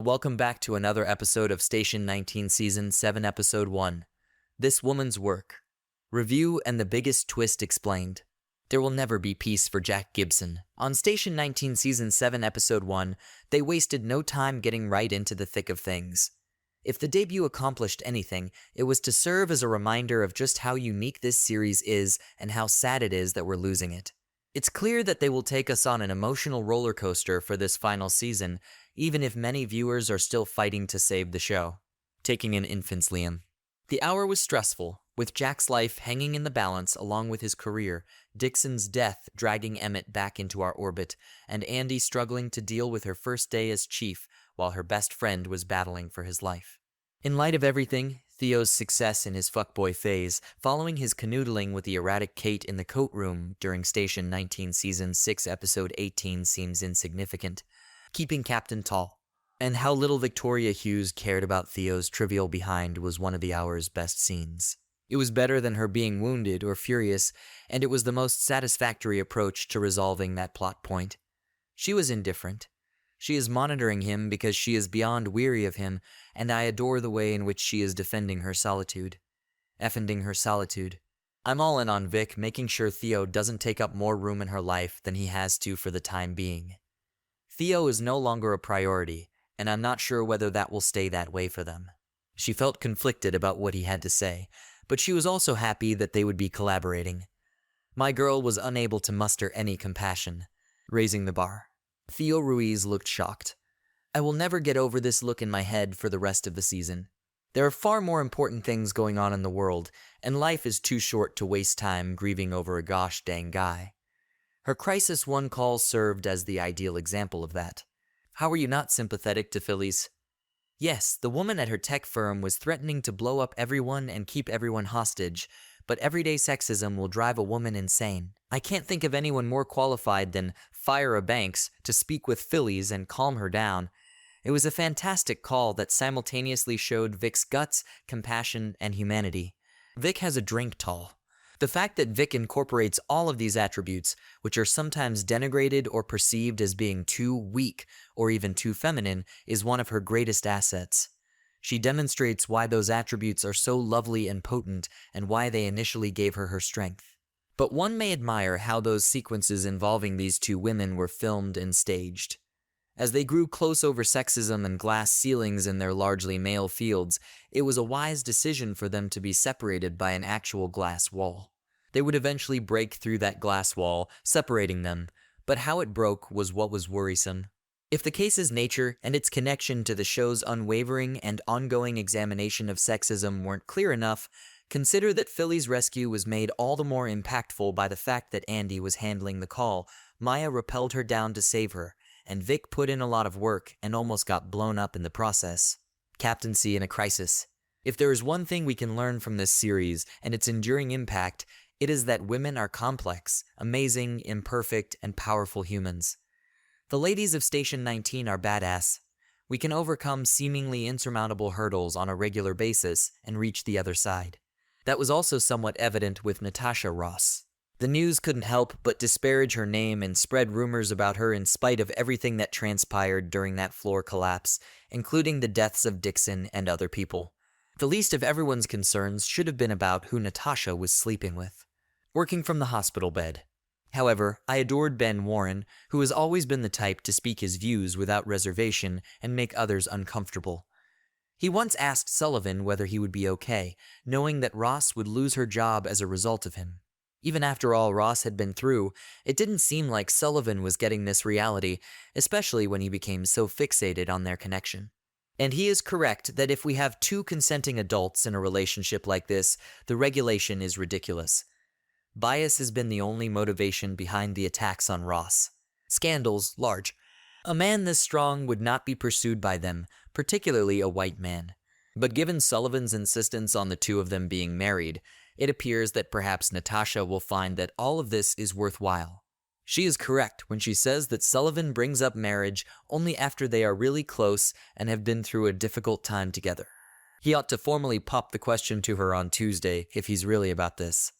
Welcome back to another episode of Station 19 Season 7 Episode 1. This Woman's Work. Review and the biggest twist explained. There will never be peace for Jack Gibson. On Station 19 Season 7 Episode 1, they wasted no time getting right into the thick of things. If the debut accomplished anything, it was to serve as a reminder of just how unique this series is and how sad it is that we're losing it. It's clear that they will take us on an emotional roller coaster for this final season, even if many viewers are still fighting to save the show. Taking an infant's Liam. The hour was stressful, with Jack's life hanging in the balance along with his career, Dixon's death dragging Emmett back into our orbit, and Andy struggling to deal with her first day as chief while her best friend was battling for his life. In light of everything, Theo's success in his fuckboy phase, following his canoodling with the erratic Kate in the coat room during Station 19 Season 6 Episode 18 seems insignificant, keeping Captain tall. And how little Victoria Hughes cared about Theo's trivial behind was one of the hour's best scenes. It was better than her being wounded or furious, and it was the most satisfactory approach to resolving that plot point. She was indifferent. She is monitoring him because she is beyond weary of him, and I adore the way in which she is defending her solitude. Effending her solitude. I'm all in on Vic making sure Theo doesn't take up more room in her life than he has to for the time being. Theo is no longer a priority, and I'm not sure whether that will stay that way for them. She felt conflicted about what he had to say, but she was also happy that they would be collaborating. My girl was unable to muster any compassion, raising the bar. Theo Ruiz looked shocked. I will never get over this look in my head for the rest of the season. There are far more important things going on in the world, and life is too short to waste time grieving over a gosh dang guy. Her Crisis 1 call served as the ideal example of that. How are you not sympathetic to Phillies? Yes, the woman at her tech firm was threatening to blow up everyone and keep everyone hostage, but everyday sexism will drive a woman insane. I can't think of anyone more qualified than Fyra Banks to speak with Phillies and calm her down. It was a fantastic call that simultaneously showed Vic's guts, compassion, and humanity. Vic has a drink tall. The fact that Vic incorporates all of these attributes, which are sometimes denigrated or perceived as being too weak or even too feminine, is one of her greatest assets. She demonstrates why those attributes are so lovely and potent and why they initially gave her her strength. But one may admire how those sequences involving these two women were filmed and staged. As they grew close over sexism and glass ceilings in their largely male fields, it was a wise decision for them to be separated by an actual glass wall. They would eventually break through that glass wall, separating them, but how it broke was what was worrisome. If the case's nature and its connection to the show's unwavering and ongoing examination of sexism weren't clear enough, consider that Philly's rescue was made all the more impactful by the fact that Andy was handling the call. Maya rappelled her down to save her, and Vic put in a lot of work and almost got blown up in the process. Captaincy in a crisis. If there is one thing we can learn from this series and its enduring impact, it is that women are complex, amazing, imperfect, and powerful humans. The ladies of Station 19 are badass. We can overcome seemingly insurmountable hurdles on a regular basis and reach the other side. That was also somewhat evident with Natasha Ross. The news couldn't help but disparage her name and spread rumors about her in spite of everything that transpired during that floor collapse, including the deaths of Dixon and other people. The least of everyone's concerns should have been about who Natasha was sleeping with. Working from the hospital bed. However, I adored Ben Warren, who has always been the type to speak his views without reservation and make others uncomfortable. He once asked Sullivan whether he would be okay, knowing that Ross would lose her job as a result of him. Even after all Ross had been through, it didn't seem like Sullivan was getting this reality, especially when he became so fixated on their connection. And he is correct that if we have two consenting adults in a relationship like this, the regulation is ridiculous. Bias has been the only motivation behind the attacks on Ross. Scandals, large. A man this strong would not be pursued by them, particularly a white man. But given Sullivan's insistence on the two of them being married, it appears that perhaps Natasha will find that all of this is worthwhile. She is correct when she says that Sullivan brings up marriage only after they are really close and have been through a difficult time together. He ought to formally pop the question to her on Tuesday if he's really about this.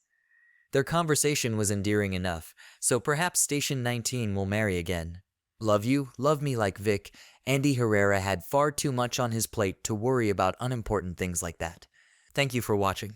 Their conversation was endearing enough, so perhaps Station 19 will marry again. Love you, love me like Vic. Andy Herrera had far too much on his plate to worry about unimportant things like that. Thank you for watching.